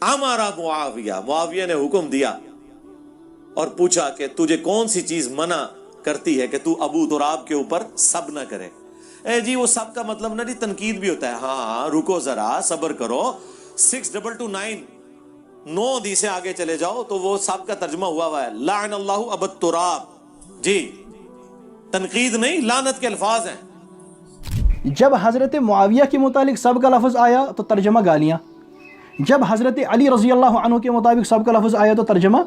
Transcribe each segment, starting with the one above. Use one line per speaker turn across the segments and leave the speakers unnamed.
ہمارا معاویہ نے حکم دیا اور پوچھا کہ تجھے کون سی چیز منع کرتی ہے کہ تو ابو تراب کے اوپر سب نہ کرے. اے جی وہ سب کا مطلب نہ جی تنقید بھی ہوتا ہے. ہاں رکو ذرا صبر کرو. 6229 9 حدیث سے آگے چلے جاؤ تو وہ سب کا ترجمہ ہوا ہے لعن اللہ ابو تراب. جی تنقید نہیں، لعنت کے الفاظ ہیں.
جب حضرت معاویہ کے متعلق سب کا لفظ آیا تو ترجمہ گالیاں، جب حضرت علی رضی اللہ عنہ کے مطابق سب کا لفظ آیا تو ترجمہ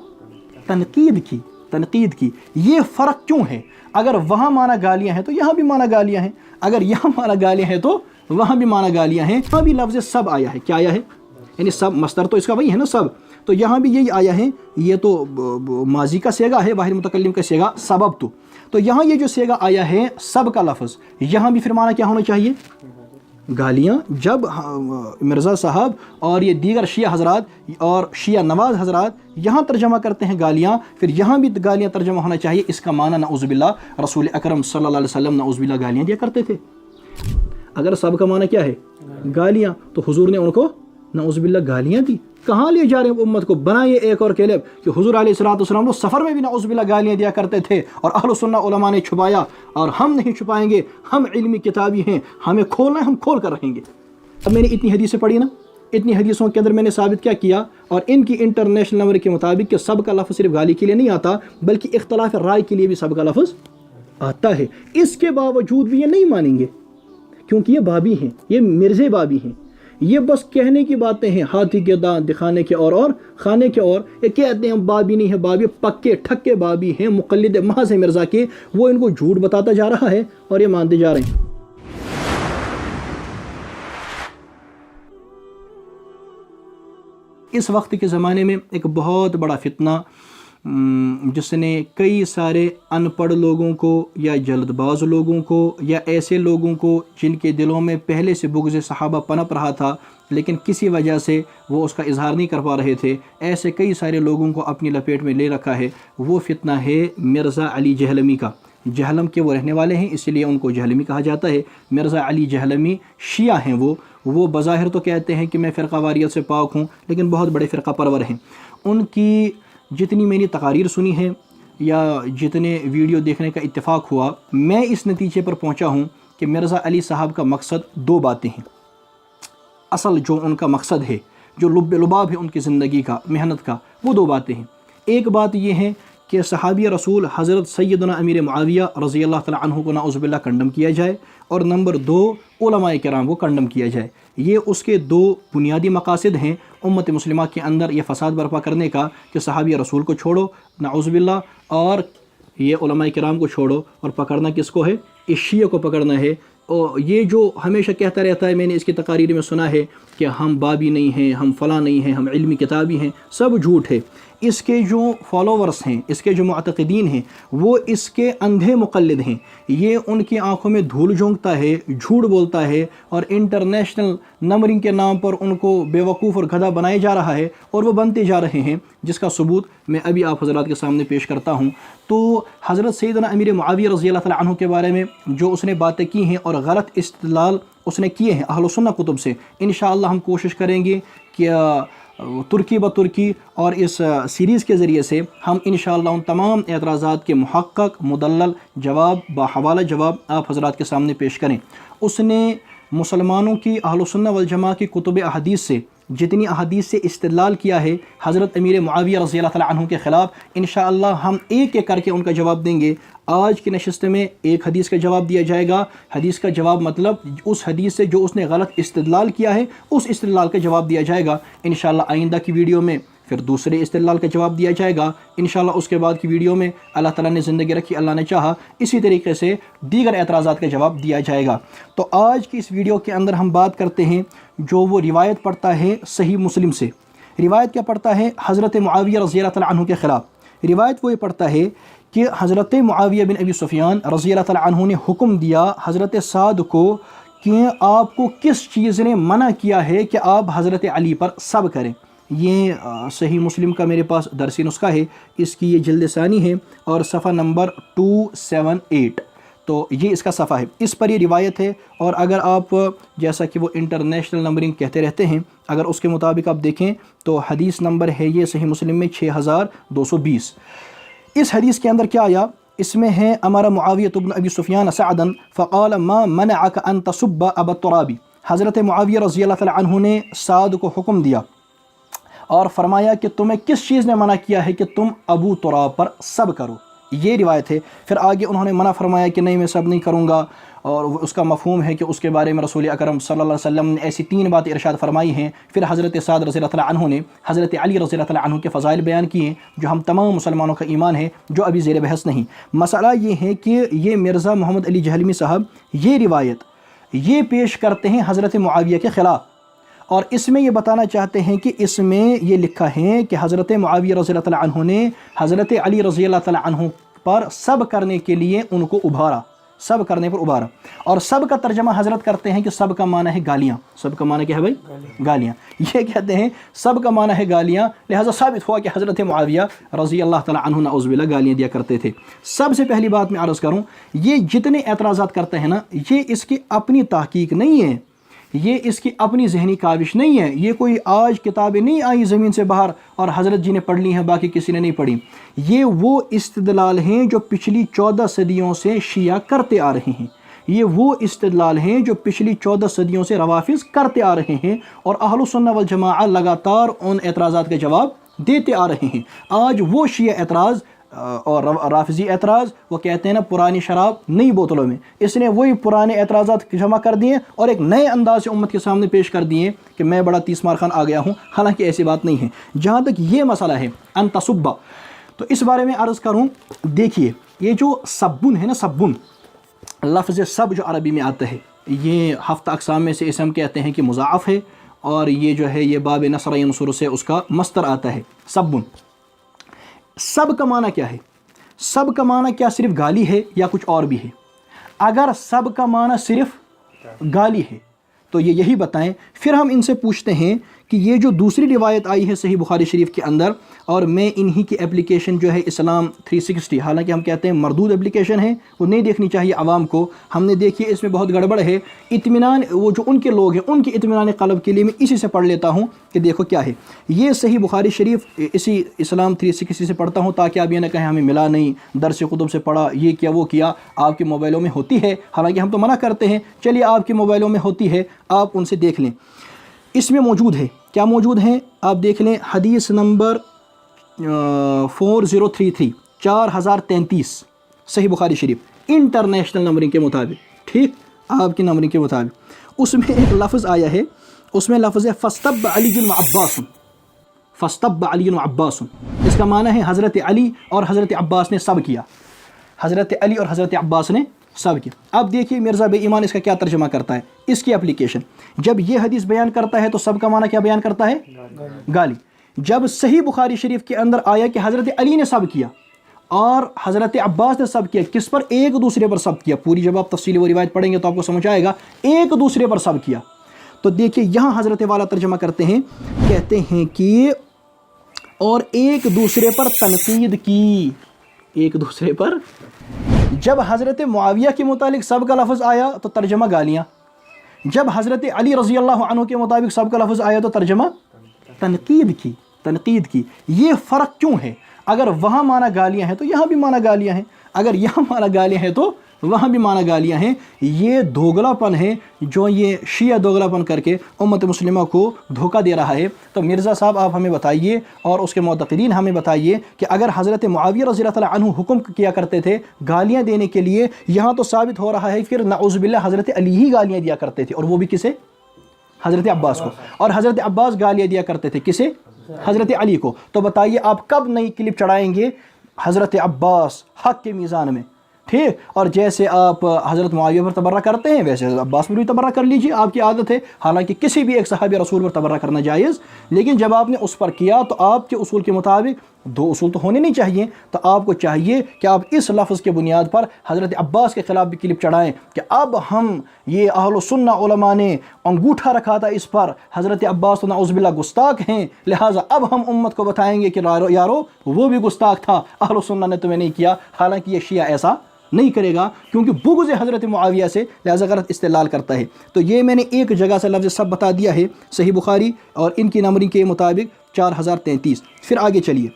تنقید کی. یہ فرق کیوں ہے؟ اگر وہاں معنی گالیاں ہیں تو یہاں بھی معنی گالیاں ہیں، اگر یہاں معنی گالیاں ہیں تو وہاں بھی معنی گالیاں ہیں. وہاں بھی لفظ سب آیا ہے. کیا آیا ہے؟ یعنی سب مصدر تو اس کا وہی ہے نا سب، تو یہاں بھی یہی آیا ہے. یہ تو ماضی کا صیغہ ہے، واحد متکلم کا صیغہ سبب تو یہاں یہ جو صیغہ آیا ہے سب کا لفظ، یہاں بھی پھر معنی کیا ہونا چاہیے؟ گالیاں. جب مرزا صاحب اور یہ دیگر شیعہ حضرات اور شیعہ نواز حضرات یہاں ترجمہ کرتے ہیں گالیاں، پھر یہاں بھی گالیاں ترجمہ ہونا چاہیے. اس کا معنی نعوذ باللہ رسول اکرم صلی اللہ علیہ وسلم نعوذ باللہ گالیاں دیا کرتے تھے. اگر سب کا معنی کیا ہے؟ گالیاں، تو حضور نے ان کو نعوذ باللہ گالیاں دی. کہاں لے جا رہے ہیں امت کو؟ بنائیے ایک اور کلب کہ حضور علیہ الصلوۃ والسلام سفر میں بھی نعوذ باللہ گالیاں دیا کرتے تھے اور اہل سنہ علماء نے چھپایا، اور ہم نہیں چھپائیں گے. ہم علمی کتابی ہیں، ہمیں کھولنا ہے، ہم کھول کر رہیں گے. اب میں نے اتنی حدیثیں پڑھی نا، اتنی حدیثوں کے اندر میں نے ثابت کیا کیا، اور ان کی انٹرنیشنل نمبر کے مطابق کہ سب کا لفظ صرف گالی کے لیے نہیں آتا بلکہ اختلاف رائے کے لیے بھی سب کا لفظ آتا ہے. اس کے باوجود بھی یہ نہیں مانیں گے کیونکہ یہ بابی ہیں، یہ مرزے بابی ہیں. یہ بس کہنے کی باتیں ہیں، ہاتھی کے دانت دکھانے کے اور کھانے کے اور. یہ کہتے ہیں ہم بابی نہیں ہے، بابی پکے ٹھکے بابی ہیں، مقلد محض ہیں مرزا کے. وہ ان کو جھوٹ بتاتا جا رہا ہے اور یہ مانتے جا رہے ہیں. اس وقت کے زمانے میں ایک بہت بڑا فتنہ جس نے کئی سارے ان پڑھ لوگوں کو یا جلد باز لوگوں کو یا ایسے لوگوں کو جن کے دلوں میں پہلے سے بغض صحابہ پنپ رہا تھا لیکن کسی وجہ سے وہ اس کا اظہار نہیں کر پا رہے تھے، ایسے کئی سارے لوگوں کو اپنی لپیٹ میں لے رکھا ہے. وہ فتنہ ہے مرزا علی جہلمی کا. جہلم کے وہ رہنے والے ہیں اس لیے ان کو جہلمی کہا جاتا ہے. مرزا علی جہلمی شیعہ ہیں. وہ بظاہر تو کہتے ہیں کہ میں فرقہ واریت سے پاک ہوں لیکن بہت بڑے فرقہ پرور ہیں. ان کی جتنی میں نے تقاریر سنی ہے یا جتنے ویڈیو دیکھنے کا اتفاق ہوا، میں اس نتیجے پر پہنچا ہوں کہ مرزا علی صاحب کا مقصد 2 باتیں ہیں. اصل جو ان کا مقصد ہے، جو لباب ہے ان کی زندگی کا، محنت کا، وہ 2 باتیں ہیں. ایک بات یہ ہے کہ صحابی رسول حضرت سیدنا امیر معاویہ رضی اللہ تعالیٰ عنہ کو نعوذ باللہ کنڈم کیا جائے، اور نمبر 2 علماء کرام کو کنڈم کیا جائے. یہ اس کے 2 بنیادی مقاصد ہیں امت مسلمہ کے اندر یہ فساد برپا کرنے کا کہ صحابی رسول کو چھوڑو نعوذ باللہ، اور یہ علماء کرام کو چھوڑو، اور پکڑنا کس کو ہے؟ اس شیعہ کو پکڑنا ہے. اور یہ جو ہمیشہ کہتا رہتا ہے، میں نے اس کی تقاریر میں سنا ہے کہ ہم بابی نہیں ہیں، ہم فلاں نہیں ہیں، ہم علمی کتابی ہیں، سب جھوٹ ہے. اس کے جو فالوورز ہیں، اس کے جو معتقدین ہیں، وہ اس کے اندھے مقلد ہیں. یہ ان کی آنکھوں میں دھول جھونکتا ہے، جھوٹ بولتا ہے، اور انٹرنیشنل نمبرنگ کے نام پر ان کو بے وقوف اور گدھا بنایا جا رہا ہے، اور وہ بنتے جا رہے ہیں، جس کا ثبوت میں ابھی آپ حضرات کے سامنے پیش کرتا ہوں. تو حضرت سیدنا امیر معاویہ رضی اللہ تعالیٰ عنہ کے بارے میں جو اس نے باتیں کی ہیں اور غلط استدلال اس نے کیے ہیں اہل سنہ کتب سے، انشاءاللہ ہم کوشش کریں گے کہ ترکی بترکی اور اس سیریز کے ذریعے سے ہم انشاءاللہ ان تمام اعتراضات کے محقق مدلل جواب باحوالہ جواب آپ حضرات کے سامنے پیش کریں. اس نے مسلمانوں کی اہل سنہ والجماعہ کی کتب احادیث سے جتنی احادیث سے استدلال کیا ہے حضرت امیر معاویہ رضی اللہ تعالیٰ عنہ کے خلاف، انشاءاللہ ہم ایک ایک کر کے ان کا جواب دیں گے. آج کی نشست میں ایک حدیث کا جواب دیا جائے گا. حدیث کا جواب مطلب اس حدیث سے جو اس نے غلط استدلال کیا ہے اس استدلال کا جواب دیا جائے گا. انشاءاللہ آئندہ کی ویڈیو میں پھر دوسرے استدلال کا جواب دیا جائے گا. انشاءاللہ اس کے بعد کی ویڈیو میں اللہ تعالیٰ نے زندگی رکھی، اللہ نے چاہا، اسی طریقے سے دیگر اعتراضات کا جواب دیا جائے گا. تو آج کی اس ویڈیو کے اندر ہم بات کرتے ہیں جو وہ روایت پڑھتا ہے صحیح مسلم سے. روایت کیا پڑھتا ہے؟ حضرت معاویہ رضی اللہ تعالیٰ عنہ کے خلاف. روایت وہ یہ پڑھتا ہے کہ حضرت معاویہ بن ابی سفیان رضی اللہ تعالیٰ عنہ نے حکم دیا حضرت سعد کو کہ آپ کو کس چیز نے منع کیا ہے کہ آپ حضرت علی پر سب کریں. یہ صحیح مسلم کا میرے پاس درسی نسخہ ہے، اس کی یہ جلد ثانی ہے اور صفحہ نمبر 278. تو یہ اس کا صفحہ ہے، اس پر یہ روایت ہے۔ اور اگر آپ جیسا کہ وہ انٹرنیشنل نمبرنگ کہتے رہتے ہیں، اگر اس کے مطابق آپ دیکھیں تو حدیث نمبر ہے یہ صحیح مسلم میں 6220۔ اس حدیث کے اندر کیا آیا؟ اس میں ہے امر معاویہ بن ابی سفیان سعدا فقال ما منعك ان تسب ابا التراب۔ حضرت معاویہ رضی اللہ تعالی عنہ نے سعد کو حکم دیا اور فرمایا کہ تمہیں کس چیز نے منع کیا ہے کہ تم ابو تراب پر سب کرو، یہ روایت ہے۔ پھر آگے انہوں نے منع فرمایا کہ نہیں میں سب نہیں کروں گا، اور اس کا مفہوم ہے کہ اس کے بارے میں رسول اکرم صلی اللہ علیہ وسلم نے ایسی 3 باتیں ارشاد فرمائی ہیں۔ پھر حضرت سعد رضی اللہ تعالیٰ عنہ نے حضرت علی رضی اللہ تعالیٰ عنہ کے فضائل بیان کیے جو ہم تمام مسلمانوں کا ایمان ہے، جو ابھی زیر بحث نہیں۔ مسئلہ یہ ہے کہ یہ مرزا محمد علی جہلمی صاحب یہ روایت یہ پیش کرتے ہیں حضرت معاویہ کے خلاف، اور اس میں یہ بتانا چاہتے ہیں کہ اس میں یہ لکھا ہے کہ حضرت معاویہ رضی اللہ تعالیٰ عنہ نے حضرت علی رضی اللہ تعالیٰ عنہ پر سب کرنے کے لیے ان کو ابھارا، سب کرنے پر ابھارا۔ اور سب کا ترجمہ حضرت کرتے ہیں کہ سب کا معنی ہے گالیاں۔ سب کا معنی کیا ہے بھائی؟ گالیاں۔ یہ کہتے ہیں سب کا معنی ہے گالیاں، لہٰذا ثابت ہوا کہ حضرت معاویہ رضی اللہ تعالیٰ عنہ نعوذ باللہ گالیاں دیا کرتے تھے۔ سب سے پہلی بات میں عرض کروں، یہ جتنے اعتراضات کرتے ہیں نا، یہ اس کی اپنی تحقیق نہیں ہے، یہ اس کی اپنی ذہنی کاوش نہیں ہے، یہ کوئی آج کتابیں نہیں آئی زمین سے باہر اور حضرت جی نے پڑھ لی ہیں باقی کسی نے نہیں پڑھی۔ یہ وہ استدلال ہیں جو پچھلی 14 صدیوں سے شیعہ کرتے آ رہے ہیں، یہ وہ استدلال ہیں جو پچھلی 14 صدیوں سے روافظ کرتے آ رہے ہیں، اور اہل السنہ والجماعہ لگاتار ان اعتراضات کا جواب دیتے آ رہے ہیں۔ آج وہ شیعہ اعتراض اور رافضی اعتراض، وہ کہتے ہیں نا پرانی شراب نئی بوتلوں میں، اس نے وہی پرانے اعتراضات جمع کر دیے اور ایک نئے انداز سے امت کے سامنے پیش کر دیے کہ میں بڑا تیس مار خان آ گیا ہوں، حالانکہ ایسی بات نہیں ہے۔ جہاں تک یہ مسئلہ ہے ان تصب، تو اس بارے میں عرض کروں، دیکھیے یہ جو سبن ہے نا، سبن لفظ سب جو عربی میں آتا ہے، یہ 7 اقسام میں سے اسے ہم کہتے ہیں کہ مضاعف ہے، اور یہ جو ہے یہ باب نصر ینصر سے اس کا مصدر آتا ہے سبن۔ سب کا معنی کیا ہے؟ سب کا معنی کیا صرف گالی ہے یا کچھ اور بھی ہے؟ اگر سب کا معنی صرف گالی ہے تو یہ یہی بتائیں۔ پھر ہم ان سے پوچھتے ہیں کہ یہ جو دوسری روایت آئی ہے صحیح بخاری شریف کے اندر، اور میں انہی کی اپلیکیشن جو ہے اسلام 360، حالانکہ ہم کہتے ہیں مردود اپلیکیشن ہے، وہ نہیں دیکھنی چاہیے عوام کو، ہم نے دیکھی اس میں بہت گڑبڑ ہے۔ اطمینان وہ جو ان کے لوگ ہیں ان کی اطمینان قلب کے لیے میں اسی سے پڑھ لیتا ہوں کہ دیکھو کیا ہے۔ یہ صحیح بخاری شریف اسی اسلام 360 سے پڑھتا ہوں تاکہ آپ یہ نہ کہیں ہمیں ملا نہیں، درس قطب سے پڑھا، یہ کیا وہ کیا۔ آپ کے موبائلوں میں ہوتی ہے، حالانکہ ہم تو منع کرتے ہیں، چلیے آپ کے موبائلوں میں ہوتی ہے، آپ ان سے دیکھ لیں۔ اس میں موجود ہے، کیا موجود ہے آپ دیکھ لیں، حدیث نمبر 4033 4033 صحیح بخاری شریف انٹرنیشنل نمبرنگ کے مطابق، ٹھیک آپ کی نمبرنگ کے مطابق، اس میں ایک لفظ آیا ہے، اس میں لفظ ہے فاستب علی وعباس، فاستب علی وعباس، اس کا معنی ہے حضرت علی اور حضرت عباس نے سب کیا، حضرت علی اور حضرت عباس نے سب کیا۔ اب دیکھیے مرزا بے ایمان اس کا کیا ترجمہ کرتا ہے، اس کی اپلیکیشن، جب یہ حدیث بیان کرتا ہے تو سب کا معنی کیا بیان کرتا ہے؟ گالی۔ جب صحیح بخاری شریف کے اندر آیا کہ حضرت علی نے سب کیا اور حضرت عباس نے سب کیا، کس پر؟ ایک دوسرے پر سب کیا۔ پوری جب آپ تفصیلی وہ روایت پڑھیں گے تو آپ کو سمجھ آئے گا، ایک دوسرے پر سب کیا۔ تو دیکھیے یہاں حضرت والا ترجمہ کرتے ہیں، کہتے ہیں کہ اور ایک دوسرے پر تنقید کی، ایک دوسرے پر۔ جب حضرت معاویہ کے متعلق سب کا لفظ آیا تو ترجمہ گالیاں، جب حضرت علی رضی اللہ عنہ کے مطابق سب کا لفظ آیا تو ترجمہ تنقید کی، تنقید کی۔ یہ فرق کیوں ہے؟ اگر وہاں معنی گالیاں ہیں تو یہاں بھی معنی گالیاں ہیں، اگر یہاں معنی گالیاں ہیں تو وہاں بھی معنی گالیاں ہیں۔ یہ دوگلا پن ہے جو یہ شیعہ دوگلا پن کر کے امت مسلمہ کو دھوکہ دے رہا ہے۔ تو مرزا صاحب آپ ہمیں بتائیے اور اس کے معتقدین ہمیں بتائیے کہ اگر حضرت معاویہ رضی اللہ تعالیٰ عنہ حکم کیا کرتے تھے گالیاں دینے کے لیے، یہاں تو ثابت ہو رہا ہے پھر نعوذ باللہ حضرت علی ہی گالیاں دیا کرتے تھے، اور وہ بھی کسے؟ حضرت عباس کو، اور حضرت عباس گالیاں دیا کرتے تھے کسے؟ حضرت علی کو۔ تو بتائیے آپ کب نئی کلپ چڑھائیں گے حضرت عباس حق کے میزان میں؟ ٹھیک، اور جیسے آپ حضرت معاویہ پر تبرہ کرتے ہیں ویسے عباس پر بھی تبرہ کر لیجیے، آپ کی عادت ہے، حالانکہ کسی بھی ایک صحابی رسول پر تبرہ کرنا جائز، لیکن جب آپ نے اس پر کیا تو آپ کے اصول کے مطابق 2 اصول تو ہونے نہیں چاہیے، تو آپ کو چاہیے کہ آپ اس لفظ کے بنیاد پر حضرت عباس کے خلاف بھی کلپ چڑھائیں کہ اب ہم یہ اہل سنہ علماء نے انگوٹھا رکھا تھا اس پر، حضرت عباس تو نعوذ باللہ گستاخ ہیں، لہٰذا اب ہم امت کو بتائیں گے کہ یارو وہ بھی گستاخ تھا، اہل سنہ نے تمہیں نہیں کیا، حالانکہ یہ شیعہ ایسا نہیں کرے گا کیونکہ بغض حضرت معاویہ سے لہذا غلط استدلال کرتا ہے۔ تو یہ میں نے ایک جگہ سے لفظ سب بتا دیا ہے، صحیح بخاری اور ان کی نمبرنگ کے مطابق 4033۔ پھر آگے چلیے،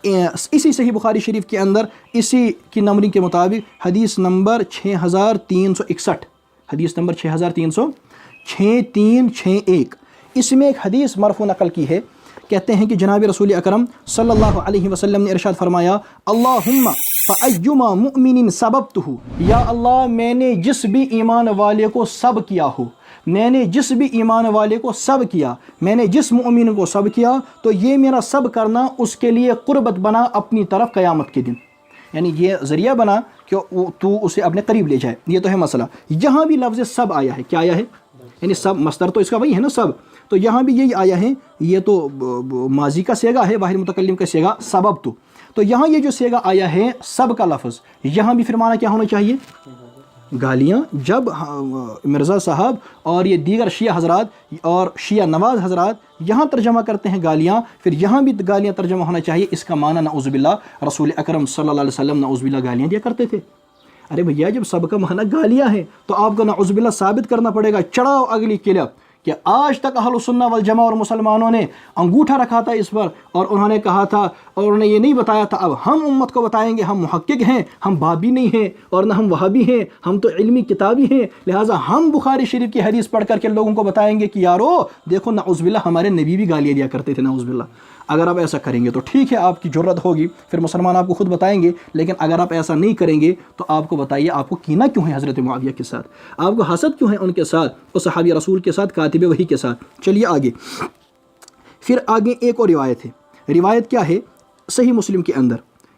اسی صحیح بخاری شریف کے اندر اسی کی نمبرنگ کے مطابق حدیث نمبر 6361، حدیث نمبر 6361، اس میں ایک حدیث مرفوع نقل کی ہے۔ کہتے ہیں کہ جناب رسول اکرم صلی اللہ علیہ وسلم نے ارشاد فرمایا، اللہم فأیما مؤمن سببتہ، یا اللہ میں نے جس بھی ایمان والے کو سب کیا ہو، میں نے جس بھی ایمان والے کو سب کیا، میں نے جس مومن کو سب کیا، تو یہ میرا سب کرنا اس کے لیے قربت بنا اپنی طرف قیامت کے دن، یعنی یہ ذریعہ بنا کہ تو اسے اپنے قریب لے جائے۔ یہ تو ہے مسئلہ۔ یہاں بھی لفظ سب آیا ہے، کیا آیا ہے؟ یعنی سب مصدر تو اس کا وہی ہے نا، سب، تو یہاں بھی یہی آیا ہے، یہ تو ماضی کا صیغہ ہے، واحد متکلم کا صیغہ سبب تو یہاں یہ جو صیغہ آیا ہے سب کا لفظ، یہاں بھی پھر معنی کیا ہونا چاہیے؟ گالیاں۔ جب مرزا صاحب اور یہ دیگر شیعہ حضرات اور شیعہ نواز حضرات یہاں ترجمہ کرتے ہیں گالیاں، پھر یہاں بھی گالیاں ترجمہ ہونا چاہیے، اس کا معنی نعوذ باللہ رسول اکرم صلی اللہ علیہ وسلم نعوذ باللہ گالیاں دیا کرتے تھے۔ ارے بھیا جب سب کا معنی گالیاں ہیں تو آپ کو نعوذ باللہ ثابت کرنا پڑے گا، چڑھاؤ اگلی کلپ، کہ آج تک اہل السنہ والجماعہ اور مسلمانوں نے انگوٹھا رکھا تھا اس پر، اور انہوں نے کہا تھا اور انہوں نے یہ نہیں بتایا تھا، اب ہم امت کو بتائیں گے ہم محقق ہیں، ہم بابی نہیں ہیں اور نہ ہم وہابی ہیں، ہم تو علمی کتابی ہیں، لہٰذا ہم بخاری شریف کی حدیث پڑھ کر کے لوگوں کو بتائیں گے کہ یارو دیکھو نعوذ باللہ ہمارے نبی بھی گالیاں دیا کرتے تھے، نعوذ باللہ۔ اگر آپ ایسا کریں گے تو ٹھیک ہے، آپ کی جرت ہوگی، پھر مسلمان آپ کو خود بتائیں گے، لیکن اگر آپ ایسا نہیں کریں گے تو آپ کو بتائیے آپ کو کینہ کیوں ہے حضرت معاویہ کے ساتھ، آپ کو حسد کیوں ہے ان کے ساتھ، اس صحابی رسول کے ساتھ، کاتب وحی کے ساتھ۔ چلیے آگے، پھر آگے ایک اور روایت ہے، روایت کیا ہے؟ صحیح مسلم کے اندر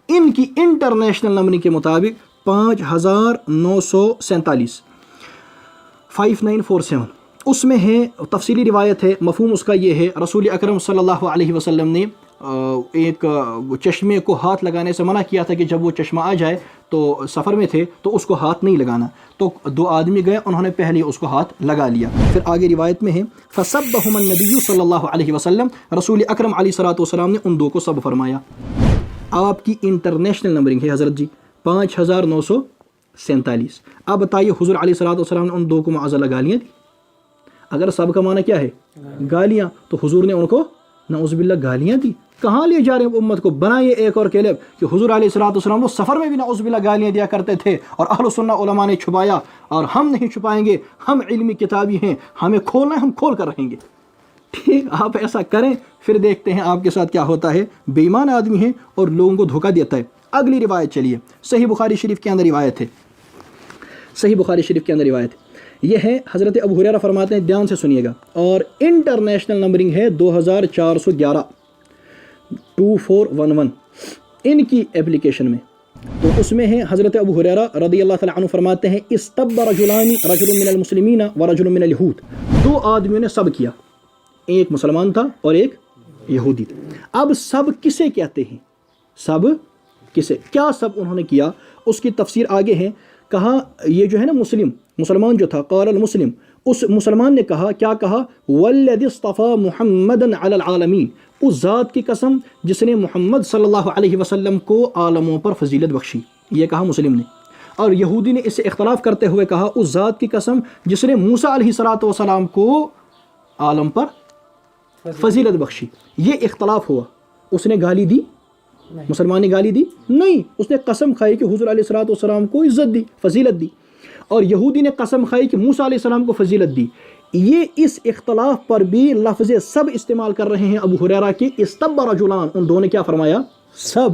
ان کی انٹرنیشنل نمبرنگ کے مطابق 5947، 5947، اس میں ہے تفصیلی روایت ہے، مفہوم اس کا یہ ہے، رسول اکرم صلی اللہ علیہ وسلم نے ایک چشمے کو ہاتھ لگانے سے منع کیا تھا کہ جب وہ چشمہ آ جائے تو سفر میں تھے تو اس کو ہاتھ نہیں لگانا، تو دو آدمی گئے، انہوں نے پہلے اس کو ہاتھ لگا لیا۔ پھر آگے روایت میں ہے فَصَبَّهُمَ النَّبِيُّ صلی اللہ علیہ وسلم، رسول اکرم علیہ الصلوۃ والسلام نے ان دو کو سب فرمایا۔ آپ کی انٹرنیشنل نمبرنگ ہے حضرت جی 5947۔ آپ بتائیے حضور علیہ الصلوۃ والسلام نے ان دو کو معاذ اللہ گالیاں دی؟ اگر سب کا معنی کیا ہے گالیاں، تو حضور نے ان کو نعوذ باللہ گالیاں دی۔ کہاں لے جا رہے ہیں امت کو؟ بنائیے ایک اور کلپ کہ حضور علیہ الصلوۃ والسلام وہ سفر میں بھی نعوذ باللہ گالیاں دیا کرتے تھے اور اہل سنہ علماء نے چھپایا، اور ہم نہیں چھپائیں گے، ہم علمی کتابی ہیں، ہمیں کھولنا ہے، ہم کھول کر رہیں گے۔ ٹھیک، آپ ایسا کریں، پھر دیکھتے ہیں آپ کے ساتھ کیا ہوتا ہے۔ بے ایمان آدمی ہے اور لوگوں کو دھوکہ دیتا ہے۔ اگلی روایت چلیے، صحیح بخاری شریف کے اندر روایت ہے، صحیح بخاری شریف کے اندر روایت یہ ہے، حضرت ابو ہریرہ فرماتے ہیں، دھیان سے سنیے گا، اور انٹرنیشنل نمبرنگ ہے 2411، 2411 ان کی اپلیکیشن میں، تو اس میں ہے حضرت ابو ہریرہ رضی اللہ تعالیٰ عنہ فرماتے ہیں، استب رجلان، رجل من المسلمین ورجل من اليہود، دو آدمیوں نے سب کیا، ایک مسلمان تھا اور ایک یہودی تھا۔ اب سب کسے کہتے ہیں؟ سب کسے، کیا سب انہوں نے کیا؟ اس کی تفسیر آگے ہے، کہا یہ جو ہے نا مسلمان جو تھا، قال المسلم، اس مسلمان نے کہا، کیا کہا؟ والذی اصطفى محمدا علی العالمین، اس ذات کی قسم جس نے محمد صلی اللہ علیہ وسلم کو عالموں پر فضیلت بخشی، یہ کہا مسلم نے۔ اور یہودی نے اس سے اختلاف کرتے ہوئے کہا، اس ذات کی قسم جس نے موسیٰ علیہ الصلوۃ والسلام کو عالم پر فضیلت بخشی۔ یہ اختلاف ہوا، اس نے گالی دی، مسلمان نے گالی دی نہیں، اس نے قسم کھائی کہ حضور علیہ الصلوۃ والسلام کو عزت دی، فضیلت دی، اور یہودی نے قسم کھائی کہ موسیٰ علیہ السلام کو فضیلت دی۔ یہ اس اختلاف پر بھی لفظ سب استعمال کر رہے ہیں ابو ہریرہ کی، استب رجلان، ان دونوں نے کیا فرمایا؟ سب۔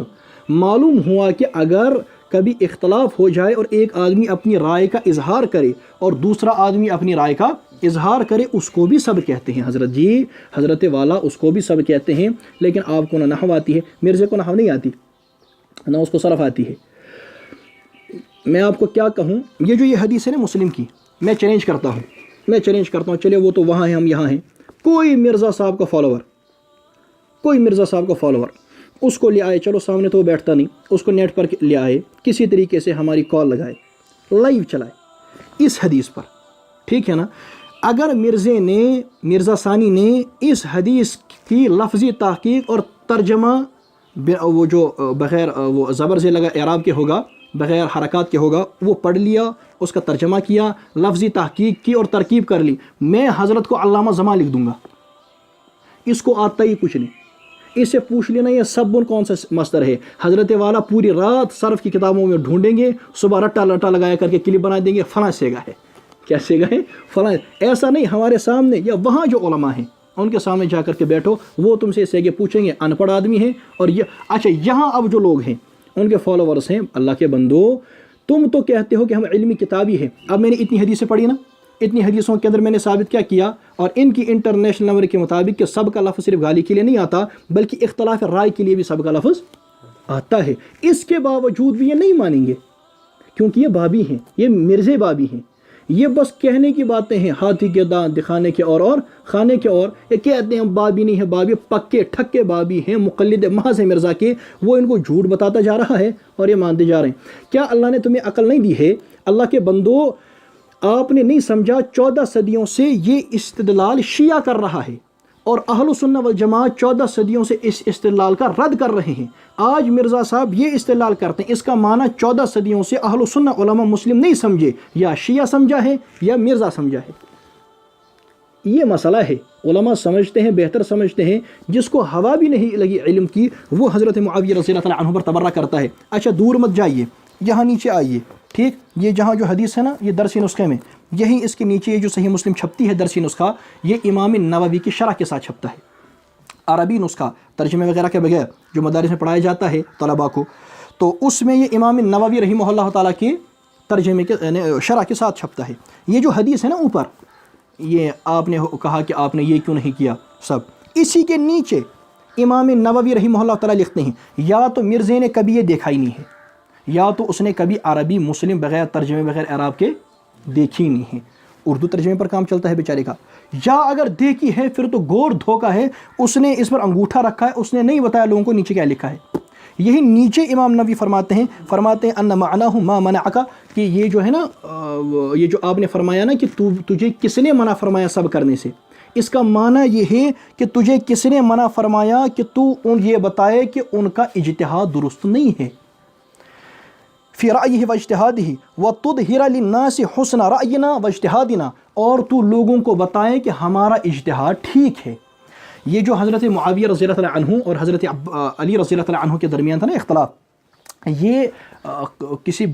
معلوم ہوا کہ اگر کبھی اختلاف ہو جائے اور ایک آدمی اپنی رائے کا اظہار کرے اور دوسرا آدمی اپنی رائے کا اظہار کرے، اس کو بھی سب کہتے ہیں حضرت جی، حضرت والا اس کو بھی سب کہتے ہیں۔ لیکن آپ کو نہ نحو آتی ہے، مرزے کو نحو نہیں آتی، نہ اس کو صرف آتی ہے۔ میں آپ کو کیا کہوں، یہ جو یہ حدیث ہے نا مسلم کی، میں چیلنج کرتا ہوں، چلے وہ تو وہاں ہیں، ہم یہاں ہیں، کوئی مرزا صاحب کا فالوور اس کو لے آئے، چلو سامنے تو وہ بیٹھتا نہیں، اس کو نیٹ پر لے آئے، کسی طریقے سے ہماری کال لگائے، لائیو چلائے اس حدیث پر، ٹھیک ہے نا؟ اگر مرزا ثانی نے اس حدیث کی لفظی تحقیق اور ترجمہ وہ جو بغیر وہ زبر سے لگا اعراب کے ہوگا، بغیر حرکات کے ہوگا، وہ پڑھ لیا، اس کا ترجمہ کیا، لفظی تحقیق کی اور ترکیب کر لی، میں حضرت کو علامہ زمان لکھ دوں گا، اس کو آتا ہی کچھ نہیں، اس سے پوچھ لینا یہ سب کون سا مصدر ہے۔ حضرت والا پوری رات صرف کی کتابوں میں ڈھونڈیں گے، صبح رٹا لٹا لگایا کر کے کلپ بنا دیں گے، فلاں سیگا ہے، کیا سیگا ہے، فلاں۔ ایسا نہیں، ہمارے سامنے یا وہاں جو علماء ہیں ان کے سامنے جا کر کے بیٹھو، وہ تم سے سیگے پوچھیں گے، ان پڑھ آدمی ہیں۔ اور یہ اچھا، یہاں اب جو لوگ ہیں ان کے فالوورس ہیں، اللہ کے بندو تم تو کہتے ہو کہ ہم علمی کتابی ہیں۔ اب میں نے اتنی حدیثیں پڑھی نا، اتنی حدیثوں کے اندر میں نے ثابت کیا کیا، اور ان کی انٹرنیشنل نمبر کے مطابق کہ سب کا لفظ صرف گالی کے لیے نہیں آتا بلکہ اختلاف رائے کے لیے بھی سب کا لفظ آتا ہے۔ اس کے باوجود بھی یہ نہیں مانیں گے، کیونکہ یہ بابی ہیں، یہ مرزے بابی ہیں، یہ بس کہنے کی باتیں ہیں، ہاتھی کے دانت دکھانے کے اور کھانے کے اور، یہ کہتے ہیں بابی نہیں ہے، بابی پکے ٹھکے بابی ہیں، مقلد محض ہے مرزا کے، وہ ان کو جھوٹ بتاتا جا رہا ہے اور یہ مانتے جا رہے ہیں۔ کیا اللہ نے تمہیں عقل نہیں دی ہے؟ اللہ کے بندو آپ نے نہیں سمجھا، 14 صدیوں سے یہ استدلال شیعہ کر رہا ہے، اور اہل سنہ والجماعت 14 صدیوں سے اس استدلال کا رد کر رہے ہیں۔ آج مرزا صاحب یہ استدلال کرتے ہیں، اس کا معنی 14 صدیوں سے اہل سنہ علماء مسلم نہیں سمجھے، یا شیعہ سمجھا ہے یا مرزا سمجھا ہے۔ یہ مسئلہ ہے، علماء سمجھتے ہیں، بہتر سمجھتے ہیں، جس کو ہوا بھی نہیں لگی علم کی وہ حضرت معاویہ رضی اللہ تعالیٰ عنہ پر تبرہ کرتا ہے۔ اچھا دور مت جائیے، یہاں نیچے آئیے، ٹھیک، یہ جہاں جو حدیث ہے نا، یہ درسی نسخے میں، یہی اس کے نیچے یہ جو صحیح مسلم چھپتی ہے درسی نسخہ، یہ امام نووی کی شرح کے ساتھ چھپتا ہے، عربی نسخہ ترجمے وغیرہ کے بغیر جو مدارس میں پڑھایا جاتا ہے طلباء کو، تو اس میں یہ امام نووی رحمہ اللہ تعالیٰ کے ترجمے کے شرح کے ساتھ چھپتا ہے۔ یہ جو حدیث ہے نا اوپر، یہ آپ نے کہا کہ آپ نے یہ کیوں نہیں کیا، سب اسی کے نیچے امام نووی رحمہ اللہ تعالیٰ لکھتے ہیں، یا تو مرزے نے کبھی یہ دیکھا ہی نہیں ہے، یا تو اس نے کبھی عربی مسلم بغیر ترجمے بغیر اعراب کے دیکھی نہیں ہے، اردو ترجمے پر کام چلتا ہے بیچارے کا، یا اگر دیکھی ہے پھر تو گور دھوکا ہے، اس نے اس پر انگوٹھا رکھا ہے، اس نے نہیں بتایا لوگوں کو نیچے کیا لکھا ہے۔ یہی نیچے امام نووی فرماتے ہیں ان معناہ ما منعک، کہ یہ جو ہے نا، یہ جو آپ نے فرمایا نا کہ تجھے کس نے منع فرمایا سب کرنے سے، اس کا معنی یہ ہے کہ تجھے کس نے منع فرمایا کہ تو یہ بتائے کہ ان کا اجتہاد درست نہیں ہے، فی رأیہ و اجتہادہ وتظہر للناس حسن رأینا و اجتہادنا، اور تو لوگوں کو بتائے کہ ہمارا اجتہاد ٹھیک ہے۔ یہ جو حضرت معاویہ رضی اللہ عنہ اور حضرت علی رضی اللہ عنہ کے درمیان تھا نا اختلاف، یہ کسی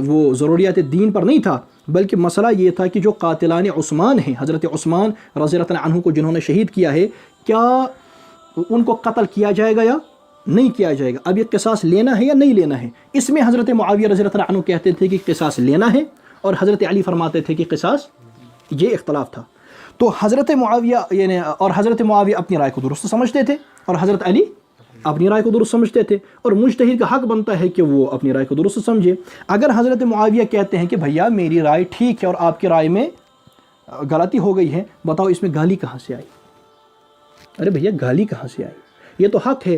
وہ ضروریات دین پر نہیں تھا، بلکہ مسئلہ یہ تھا کہ جو قاتلان عثمان ہیں، حضرت عثمان رضی اللہ عنہ کو جنہوں نے شہید کیا ہے، کیا ان کو قتل کیا جائے گا یا نہیں کیا جائے گا؟ اب یہ قصاص لینا ہے یا نہیں لینا ہے؟ اس میں حضرت معاویہ رضی اللہ عنہ کہتے تھے کہ قصاص لینا ہے، اور حضرت علی فرماتے تھے کہ قصاص، یہ اختلاف تھا۔ تو حضرت معاویہ اور حضرت معاویہ اپنی رائے کو درست سمجھتے تھے، اور حضرت علی اپنی رائے کو درست سمجھتے تھے، اور مجتہد کا حق بنتا ہے کہ وہ اپنی رائے کو درست سمجھے۔ اگر حضرت معاویہ کہتے ہیں کہ بھیا میری رائے ٹھیک ہے اور آپ کی رائے میں غلطی ہو گئی ہے، بتاؤ اس میں گالی کہاں سے آئی؟ ارے بھیا گالی کہاں سے آئی؟ یہ تو حق ہے،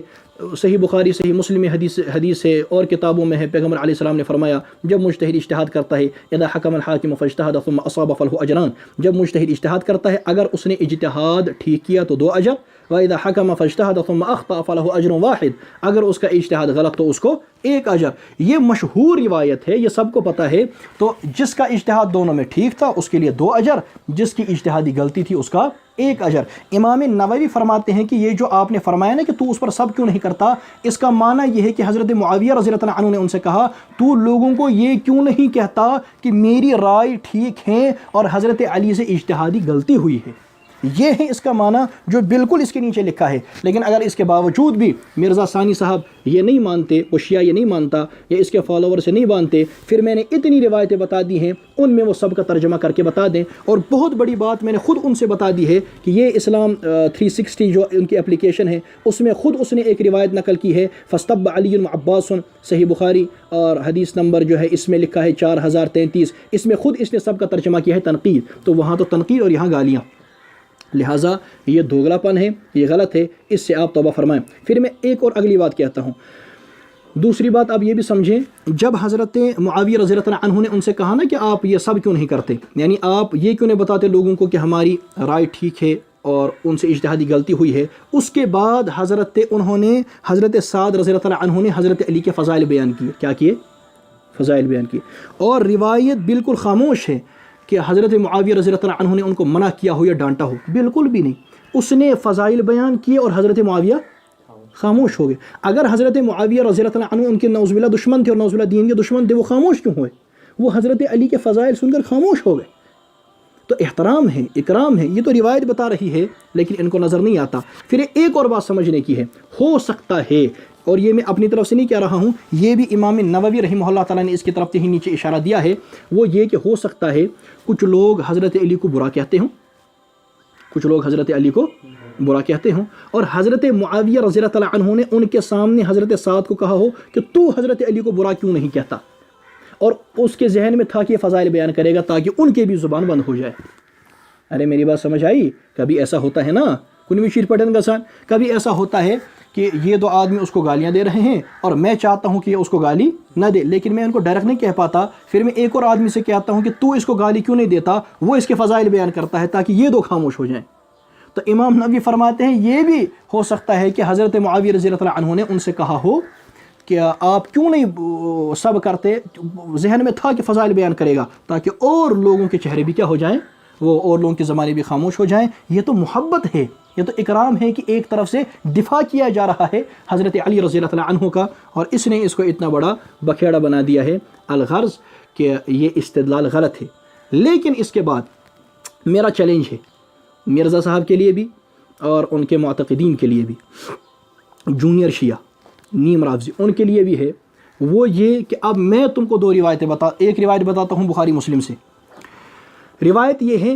صحیح بخاری صحیح مسلم حدیث ہے اور کتابوں میں ہے، پیغمبر علیہ السلام نے فرمایا جب مجتہد اجتہاد کرتا ہے، اذا حکم الحاکم فاجتہد ثم اصاب فلہ اجران، جب مجتہد اجتہاد کرتا ہے اگر اس نے اجتہاد ٹھیک کیا تو 2 اجر، وَإِذَا حَكَمَ فَاجْتَهَدَ ثُمَّ أَخْطَأَ فَلَهُ أَجْرٌ وَاحِدٌ، اگر اس کا اجتہاد غلط تو اس کو 1 اجر۔ یہ مشہور روایت ہے، یہ سب کو پتہ ہے۔ تو جس کا اجتہاد دونوں میں ٹھیک تھا اس کے لیے 2 اجر، جس کی اجتہادی غلطی تھی اس کا 1 اجر۔ امام نووی فرماتے ہیں کہ یہ جو آپ نے فرمایا نا کہ تو اس پر سب کیوں نہیں کرتا، اس کا معنی یہ ہے کہ حضرت معاویہ رضی اللہ عنہ نے ان سے کہا تو لوگوں کو یہ کیوں نہیں کہتا کہ میری رائے ٹھیک ہے اور حضرت علی سے اجتہادی غلطی ہوئی ہے۔ یہ ہے اس کا معنی جو بالکل اس کے نیچے لکھا ہے۔ لیکن اگر اس کے باوجود بھی مرزا ثانی صاحب یہ نہیں مانتے، وہ شیعہ یہ نہیں مانتا یا اس کے فالوور سے نہیں مانتے، پھر میں نے اتنی روایتیں بتا دی ہیں، ان میں وہ سب کا ترجمہ کر کے بتا دیں۔ اور بہت بڑی بات میں نے خود ان سے بتا دی ہے کہ یہ اسلام 360 جو ان کی اپلیکیشن ہے، اس میں خود اس نے ایک روایت نقل کی ہے، فاستب علی عباس، صحیح بخاری، اور حدیث نمبر جو ہے اس میں لکھا ہے 4033، اس میں خود اس نے سب کا ترجمہ کیا ہے تنقید۔ تو وہاں تو تنقید اور یہاں گالیاں، لہٰذا یہ دوگلا پن ہے، یہ غلط ہے، اس سے آپ توبہ فرمائیں۔ پھر میں ایک اور اگلی بات کہتا ہوں۔ دوسری بات آپ یہ بھی سمجھیں، جب حضرت معاویہ رضی اللہ عنہ نے ان سے کہا نا کہ آپ یہ سب کیوں نہیں کرتے، یعنی آپ یہ کیوں نہیں بتاتے لوگوں کو کہ ہماری رائے ٹھیک ہے اور ان سے اجتہادی غلطی ہوئی ہے. اس کے بعد انہوں نے حضرت سعد رضی اللہ تعالیٰ عنہ نے حضرت علی کے فضائل بیان کیے. کیا کیے؟ فضائل بیان کیے. اور روایت بالکل خاموش ہے کہ حضرت معاویہ رضی اللہ تعالیٰ عنہ نے ان کو منع کیا ہو یا ڈانٹا ہو، بالکل بھی نہیں. اس نے فضائل بیان کیے اور حضرت معاویہ خاموش ہو گئے. اگر حضرت معاویہ رضی اللہ تعالیٰ عنہ ان کے نعوذ باللہ دشمن تھے اور نعوذ باللہ دین کے دشمن تھے، وہ خاموش کیوں ہوئے؟ وہ حضرت علی کے فضائل سن کر خاموش ہو گئے. تو احترام ہے، اکرام ہے. یہ تو روایت بتا رہی ہے لیکن ان کو نظر نہیں آتا. پھر ایک اور بات سمجھنے کی ہے. ہو سکتا ہے، اور یہ میں اپنی طرف سے نہیں کہہ رہا ہوں، یہ بھی امام نووی رحمہ اللہ تعالیٰ نے اس کی طرف سے ہی نیچے اشارہ دیا ہے، وہ یہ کہ ہو سکتا ہے کچھ لوگ حضرت علی کو برا کہتے ہوں، کچھ لوگ حضرت علی کو برا کہتے ہوں، اور حضرت معاویہ رضی اللہ تعالیٰ عنہ نے ان کے سامنے حضرت سعد کو کہا ہو کہ تو حضرت علی کو برا کیوں نہیں کہتا، اور اس کے ذہن میں تھا کہ یہ فضائل بیان کرے گا تاکہ ان کے بھی زبان بند ہو جائے. ارے میری بات سمجھ آئی؟ کبھی ایسا ہوتا ہے نا، کنویں شیر پٹن کا سان، کبھی ایسا ہوتا ہے کہ یہ دو آدمی اس کو گالیاں دے رہے ہیں اور میں چاہتا ہوں کہ یہ اس کو گالی نہ دے، لیکن میں ان کو ڈائریکٹ نہیں کہہ پاتا. پھر میں ایک اور آدمی سے کہتا ہوں کہ تو اس کو گالی کیوں نہیں دیتا، وہ اس کے فضائل بیان کرتا ہے تاکہ یہ دو خاموش ہو جائیں. تو امام نووی فرماتے ہیں یہ بھی ہو سکتا ہے کہ حضرت معاویہ رضی اللہ عنہ نے ان سے کہا ہو کہ آپ کیوں نہیں سب کرتے، ذہن میں تھا کہ فضائل بیان کرے گا تاکہ اور لوگوں کے چہرے بھی کیا ہو جائیں، وہ اور لوگوں کے زمانے بھی خاموش ہو جائیں. یہ تو محبت ہے، یہ تو اکرام ہے کہ ایک طرف سے دفاع کیا جا رہا ہے حضرت علی رضی اللہ عنہ کا، اور اس نے اس کو اتنا بڑا بکھیڑا بنا دیا ہے. الغرض کہ یہ استدلال غلط ہے. لیکن اس کے بعد میرا چیلنج ہے مرزا صاحب کے لیے بھی اور ان کے معتقدین کے لیے بھی، جونیئر شیعہ نیم رافضی ان کے لیے بھی ہے، وہ یہ کہ اب میں تم کو دو روایتیں ایک روایت بتاتا ہوں بخاری مسلم سے. روایت یہ ہے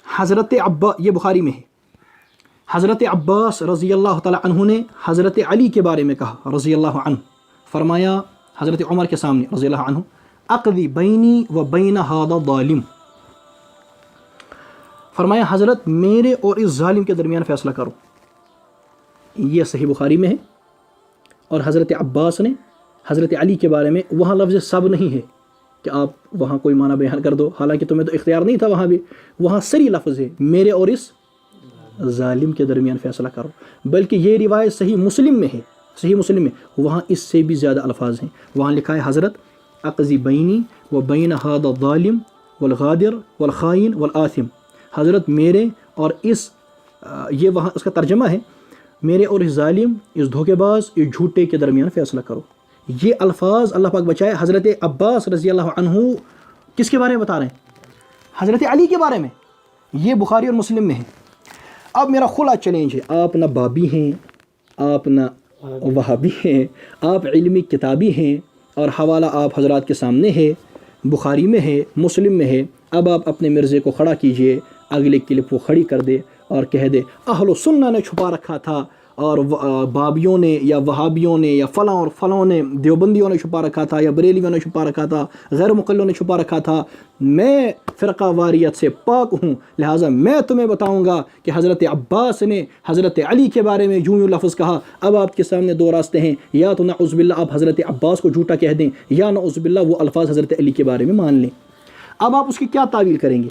حضرت یہ بخاری میں ہے، حضرت عباس رضی اللہ تعالیٰ عنہ نے حضرت علی کے بارے میں کہا رضی اللہ عنہ، فرمایا حضرت عمر کے سامنے رضی اللہ عنہ، اقضی بینی و بین ھذا الظالم، فرمایا حضرت میرے اور اس ظالم کے درمیان فیصلہ کرو. یہ صحیح بخاری میں ہے. اور حضرت عباس نے حضرت علی کے بارے میں، وہاں لفظ سب نہیں ہے کہ آپ وہاں کوئی معنی بیان کر دو، حالانکہ تمہیں تو اختیار نہیں تھا وہاں بھی، وہاں سری لفظ ہے میرے اور اس ظالم کے درمیان فیصلہ کرو. بلکہ یہ روایت صحیح مسلم میں ہے، صحیح مسلم میں وہاں اس سے بھی زیادہ الفاظ ہیں. وہاں لکھا ہے حضرت اقضی بینی و بین ھذا الظالم والغادر والخائن والآثم، حضرت میرے اور اس یہ وہاں اس کا ترجمہ ہے میرے اور اس ظالم، اس دھوکے باز، اس جھوٹے کے درمیان فیصلہ کرو. یہ الفاظ اللہ پاک بچائے حضرت عباس رضی اللہ عنہ کس کے بارے میں بتا رہے ہیں؟ حضرت علی کے بارے میں. یہ بخاری اور مسلم میں ہے. اب میرا کھلا چیلنج ہے، آپ نہ بابی ہیں، آپ نہ وہابی ہیں، آپ علمی کتابی ہیں اور حوالہ آپ حضرات کے سامنے ہے، بخاری میں ہے، مسلم میں ہے. اب آپ اپنے مرزے کو کھڑا کیجئے، اگلے کلپ وہ کھڑی کر دے اور کہہ دے اہل سنہ نے چھپا رکھا تھا اور بابیوں نے یا وہابیوں نے یا فلاں اور فلاں نے، دیوبندیوں نے چھپا رکھا تھا یا بریلیوں نے چھپا رکھا تھا، غیر مقلدوں نے چھپا رکھا تھا. میں فرقہ واریت سے پاک ہوں، لہٰذا میں تمہیں بتاؤں گا کہ حضرت عباس نے حضرت علی کے بارے میں یوں لفظ کہا. اب آپ کے سامنے دو راستے ہیں، یا تو نعوذ باللہ آپ حضرت عباس کو جھوٹا کہہ دیں، یا نعوذ باللہ وہ الفاظ حضرت علی کے بارے میں مان لیں. اب آپ اس کی کیا تعویل کریں گے،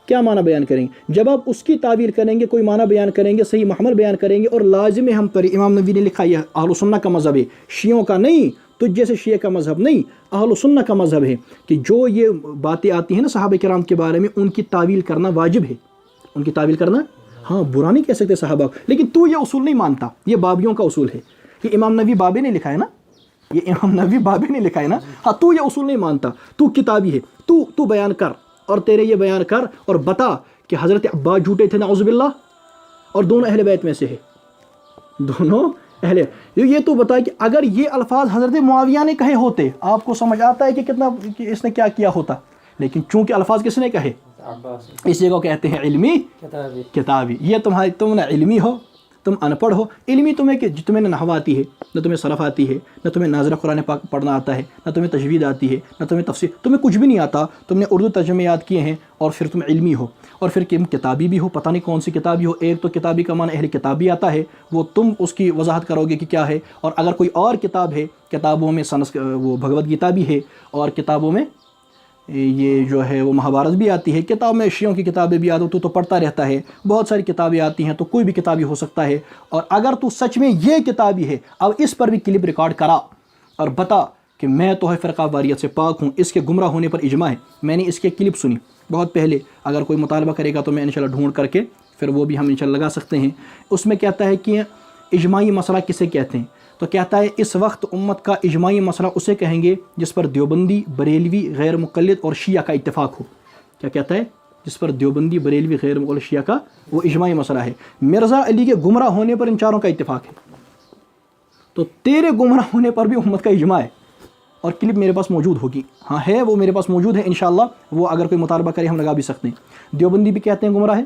کیا معنی بیان کریں گے؟ جب آپ اس کی تعویل کریں گے، کوئی معنی بیان کریں گے، صحیح محمل بیان کریں گے، اور لازم ہم پر امام نووی نے لکھا یہ اہل سنہ کا مذہب ہے، شیعوں کا نہیں، تو جیسے شیعہ کا مذہب نہیں، اہل سنہ کا مذہب ہے کہ جو یہ باتیں آتی ہیں نا صحابہ کرام کے بارے میں، ان کی تعویل کرنا واجب ہے. ان کی تعویل کرنا، ہاں برا نہیں کہہ سکتے صحابہ، لیکن تو یہ اصول نہیں مانتا. یہ بابیوں کا اصول ہے. یہ امام نووی بابے نے لکھا ہے نا، یہ امام نووی بابے نے لکھا ہے نا. ہاں تو یہ اصول نہیں مانتا، تو کتابی ہے، تو بیان کر، اور تیرے یہ بیان کر اور بتا کہ حضرت عباس جھوٹے تھے نعوذ باللہ اور دونوں اہل بیت میں سے ہے، دونوں اہل. یہ تو بتا کہ اگر یہ الفاظ حضرت معاویہ نے کہے ہوتے، آپ کو سمجھ آتا ہے کہ کتنا کہ اس نے کیا کیا ہوتا. لیکن چونکہ الفاظ کس نے کہے، اسی کو کہتے ہیں علمی کتابی. یہ تم نہ علمی ہو، تم ان پڑھ ہو. علمی تمہیں نہ نحو آتی ہے، نہ تمہیں صرف آتی ہے، نہ تمہیں ناظرہ قرآن پاک پڑھنا آتا ہے، نہ تمہیں تجوید آتی ہے، نہ تمہیں تفسیر، تمہیں کچھ بھی نہیں آتا. تم نے اردو ترجمے یاد کیے ہیں اور پھر تم علمی ہو، اور پھر تم کتابی بھی ہو. پتہ نہیں کون سی کتابی ہو. ایک تو کتابی کا معنی اہل کتابی آتا ہے، وہ تم اس کی وضاحت کرو گے کہ کیا ہے. اور اگر کوئی اور کتاب ہے، کتابوں میں وہ بھگوت گیتا بھی ہے، اور کتابوں میں یہ جو ہے وہ مہابھارت بھی آتی ہے، کتاب میں شیعوں کی کتابیں بھی آتی ہیں، تو پڑھتا رہتا ہے، بہت ساری کتابیں آتی ہیں، تو کوئی بھی کتابی ہو سکتا ہے۔ اور اگر تو سچ میں یہ کتابی ہے، اب اس پر بھی کلپ ریکارڈ کرا اور بتا کہ میں تو فرقہ واریت سے پاک ہوں، اس کے گمراہ ہونے پر اجماع ہے، میں نے اس کے کلپ سنی بہت پہلے، اگر کوئی مطالبہ کرے گا تو میں انشاءاللہ ڈھونڈ کر کے پھر وہ بھی ہم انشاءاللہ لگا سکتے ہیں۔ اس میں کہتا ہے کہ اجماعی مسئلہ کسے کہتے ہیں، تو کہتا ہے اس وقت امت کا اجماعی مسئلہ اسے کہیں گے جس پر دیوبندی، بریلوی، غیر مقلد اور شیعہ کا اتفاق ہو۔ کیا کہتا ہے؟ جس پر دیوبندی، بریلوی، غیر مقلد، شیعہ کا وہ اجماعی مسئلہ ہے۔ مرزا علی کے گمراہ ہونے پر ان چاروں کا اتفاق ہے، تو تیرے گمراہ ہونے پر بھی امت کا اجماع ہے، اور کلپ میرے پاس موجود ہوگی، ہاں ہے، وہ میرے پاس موجود ہے انشاءاللہ، وہ اگر کوئی مطالبہ کرے ہم لگا بھی سکتے ہیں۔ دیوبندی بھی کہتے ہیں گمراہ ہے،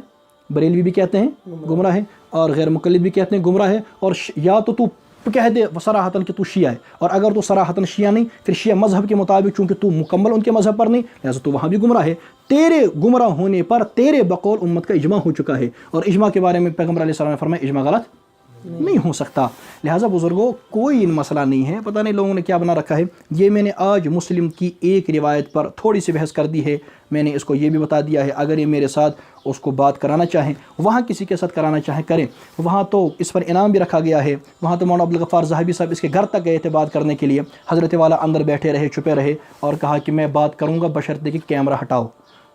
بریلوی بھی کہتے ہیں گمراہ ہے، اور غیر مقلد بھی کہتے ہیں گمراہ ہے، اور یا تو کہہ دے صراحتاً کہ تو شیعہ ہے، اور اگر تو صراحتاً شیعہ نہیں، پھر شیعہ مذہب کے مطابق چونکہ تو مکمل ان کے مذہب پر نہیں، لہٰذا تو وہاں بھی گمراہ ہے۔ تیرے گمراہ ہونے پر تیرے بقول امت کا اجماع ہو چکا ہے، اور اجماع کے بارے میں پیغمبر علیہ السلام نے فرمایا اجماع غلط نہیں ہو سکتا۔ لہٰذا بزرگوں کوئی مسئلہ نہیں ہے، پتہ نہیں لوگوں نے کیا بنا رکھا ہے۔ یہ میں نے آج مسلم کی ایک روایت پر تھوڑی سی بحث کر دی ہے، میں نے اس کو یہ بھی بتا دیا ہے، اگر یہ میرے ساتھ اس کو بات کرانا چاہیں، وہاں کسی کے ساتھ کرانا چاہیں کریں، وہاں تو اس پر انعام بھی رکھا گیا ہے، وہاں تو مولانا عبدالغفار ذہبی صاحب اس کے گھر تک گئے تھے بات کرنے کے لیے، حضرت والا اندر بیٹھے رہے، چھپے رہے، اور کہا کہ میں بات کروں گا بشرطے کہ کیمرہ ہٹاؤ۔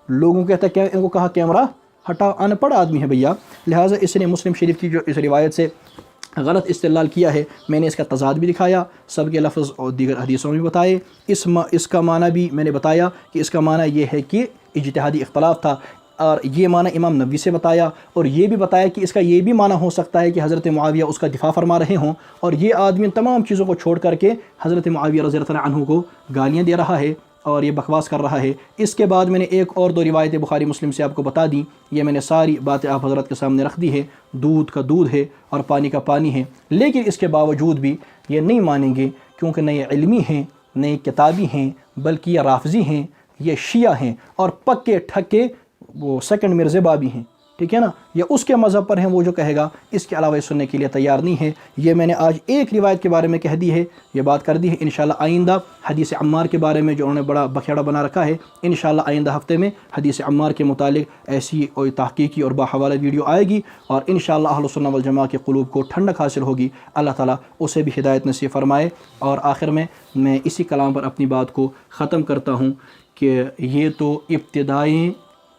لوگوں کہتا ہے ان کو کہا کیمرہ ہٹاؤ، ان پڑھ آدمی ہے بھیا، لہٰذا اس نے مسلم شریف کی جو اس روایت سے غلط استدلال کیا ہے، میں نے اس کا تضاد بھی دکھایا، سب کے لفظ اور دیگر حدیثوں میں بھی بتائے، اس کا معنی بھی میں نے بتایا کہ اس کا معنی یہ ہے کہ اجتہادی اختلاف تھا، اور یہ معنی امام نبوی سے بتایا، اور یہ بھی بتایا کہ اس کا یہ بھی معنی ہو سکتا ہے کہ حضرت معاویہ اس کا دفاع فرما رہے ہوں، اور یہ آدمی تمام چیزوں کو چھوڑ کر کے حضرت معاویہ رضی اللہ عنہ کو گالیاں دے رہا ہے اور یہ بکواس کر رہا ہے۔ اس کے بعد میں نے ایک اور دو روایتیں بخاری مسلم سے آپ کو بتا دیں، یہ میں نے ساری باتیں آپ حضرت کے سامنے رکھ دی ہے، دودھ کا دودھ ہے اور پانی کا پانی ہے، لیکن اس کے باوجود بھی یہ نہیں مانیں گے، کیونکہ نہ یہ علمی ہیں، نہ یہ کتابی ہیں، بلکہ یہ رافضی ہیں، یہ شیعہ ہیں، اور پکے ٹھکے وہ سیکنڈ مرزا بابی ہیں، ٹھیک ہے نا، یہ اس کے مذہب پر ہیں، وہ جو کہے گا اس کے علاوہ سننے کے لیے تیار نہیں ہے۔ یہ میں نے آج ایک روایت کے بارے میں کہہ دی ہے، یہ بات کر دی ہے، انشاءاللہ آئندہ حدیث عمار کے بارے میں جو انہوں نے بڑا بکھیڑا بنا رکھا ہے، انشاءاللہ آئندہ ہفتے میں حدیث عمار کے متعلق ایسی کوئی تحقیقی اور باحوالہ ویڈیو آئے گی، اور انشاءاللہ اہل سنہ والجماعہ کے قلوب کو ٹھنڈک حاصل ہوگی، اللہ تعالیٰ اسے بھی ہدایت نصیب فرمائے۔ اور آخر میں اسی کلام پر اپنی بات کو ختم کرتا ہوں کہ یہ تو ابتدائی،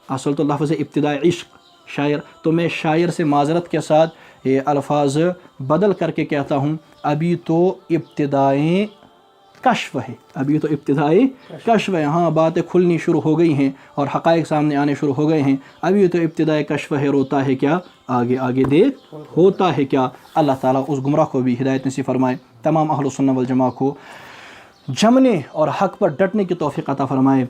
اصل تو لفظ ابتدائی عشق شاعر، تو میں شاعر سے معذرت کے ساتھ یہ الفاظ بدل کر کے کہتا ہوں، ابھی تو ابتدائی کشف ہے، ابھی تو ابتدائی کشف ہے، ہاں باتیں کھلنی شروع ہو گئی ہیں اور حقائق سامنے آنے شروع ہو گئے ہیں، ابھی تو ابتدائی کشف ہے، روتا ہے کیا آگے آگے دیکھ ہوتا ہے کیا۔ اللہ تعالیٰ اس گمراہ کو بھی ہدایت نصیب فرمائے، تمام اہل سنہ والجماعہ کو جمنے اور حق پر ڈٹنے کی توفیق عطا فرمائے۔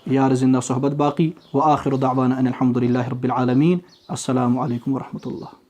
یار زندہ صحبت باقی، وآخر دعوانا ان الحمدللہ رب العالمین۔ السلام علیکم ورحمۃ اللہ۔